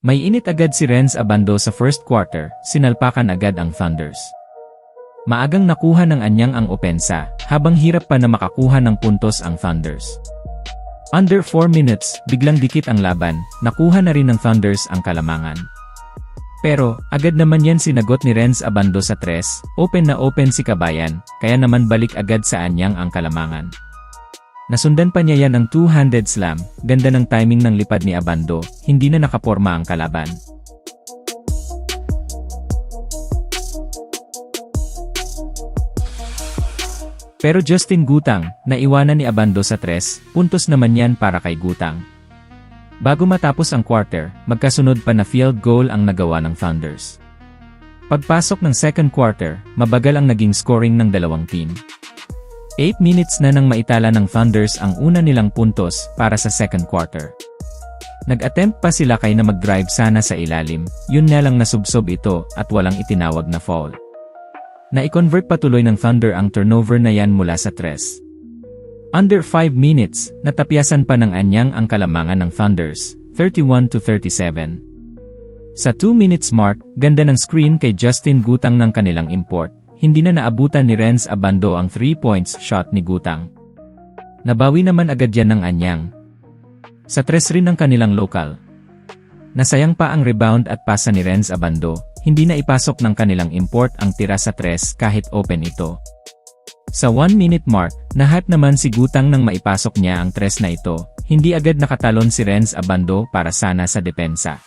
May init agad si Renz Abando sa first quarter, sinalpakan agad ang Thunders. Maagang nakuha ng anyang ang opensa, habang hirap pa na makakuha ng puntos ang Thunders. Under 4 minutes, biglang dikit ang laban, nakuha na rin ng Thunders ang kalamangan. Pero, agad naman yan sinagot ni Renz Abando sa 3, open na open si Kabayan, kaya naman balik agad sa anyang ang kalamangan. Nasundan pa niya yan ang two-handed slam, ganda ng timing ng lipad ni Abando, hindi na nakaporma ang kalaban. Pero Justin Gutang, naiwanan ni Abando sa 3, puntos naman yan para kay Gutang. Bago matapos ang quarter, magkasunod pa na field goal ang nagawa ng Thunders. Pagpasok ng second quarter, mabagal ang naging scoring ng dalawang team. 8 minutes na nang maitala ng Thunders ang una nilang puntos para sa second quarter. Nag-attempt pa sila kay na mag-drive sana sa ilalim, yun nga lang nasubsob ito at walang itinawag na foul. Na-i-convert patuloy ng Thunder ang turnover na yan mula sa 3. Under 5 minutes, natapyasan pa ng anyang ang kalamangan ng Thunders, 31-37. Sa 2 minutes mark, ganda ng screen kay Justin Gutang ng kanilang import. Hindi na naabutan ni Renz Abando ang 3 points shot ni Gutang. Nabawi naman agad yan ng anyang. Sa 3 rin ng kanilang local. Nasayang pa ang rebound at pasa ni Renz Abando, hindi na ipasok ng kanilang import ang tira sa 3 kahit open ito. Sa 1 minute mark, nahat naman si Gutang nang maipasok niya ang 3 na ito, hindi agad nakatalon si Renz Abando para sana sa depensa.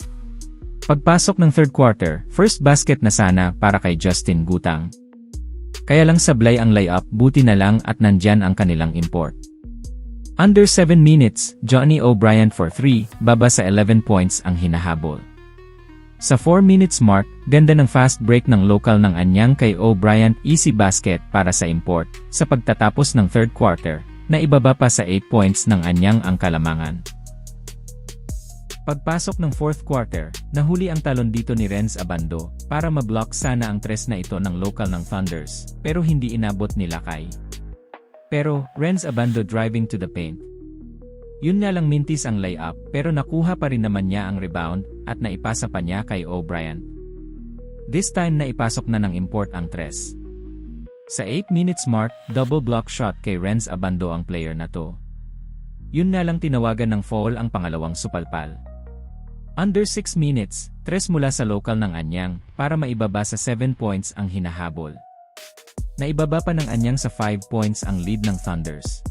Pagpasok ng third quarter, first basket na sana para kay Justin Gutang. Kaya lang sablay ang layup, buti na lang at nandyan ang kanilang import. Under 7 minutes, Johnny O'Brien for 3, baba sa 11 points ang hinahabol. Sa 4 minutes mark, ganda ng fast break ng local ng anyang kay O'Brien, easy basket para sa import. Sa pagtatapos ng third quarter, na ibaba pa sa 8 points ng anyang ang kalamangan. Pagpasok ng fourth quarter, nahuli ang talon dito ni Renz Abando, para mablock sana ang 3 na ito ng local ng Thunders, pero hindi inabot nila kay. Pero, Renz Abando driving to the paint. Yun nga lang mintis ang layup, pero nakuha pa rin naman niya ang rebound, at naipasa pa niya kay O'Brien. This time naipasok na ng import ang 3. Sa 8 minutes mark, double block shot kay Renz Abando ang player na to. Yun nga lang tinawagan ng foul ang pangalawang supalpal. Under 6 minutes, 3 mula sa local ng anyang, para maibaba sa 7 points ang hinahabol. Naibaba pa ng anyang sa 5 points ang lead ng Thunders.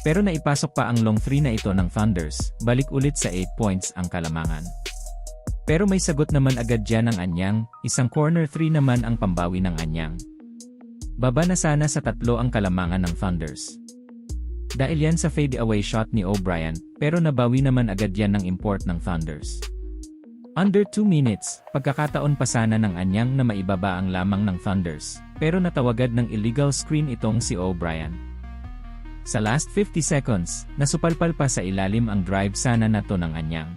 Pero naipasok pa ang long 3 na ito ng Thunders, balik ulit sa 8 points ang kalamangan. Pero may sagot naman agad dyan ng anyang, isang corner 3 naman ang pambawi ng anyang. Baba na sana sa 3 ang kalamangan ng Thunders. Dahil yan sa fade-away shot ni O'Brien, pero nabawi naman agad yan ng import ng Thunders. Under 2 minutes, pagkakataon pa sana ng anyang na maibaba ang lamang ng Thunders, pero natawagad ng illegal screen itong si O'Brien. Sa last 50 seconds, nasupalpal pa sa ilalim ang drive sana na to ng anyang.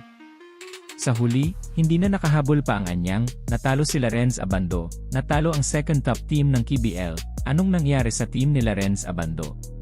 Sa huli, hindi na nakahabol pa ang anyang, natalo sila Renz Abando, natalo ang second top team ng KBL. Anong nangyari sa team nila Renz Abando?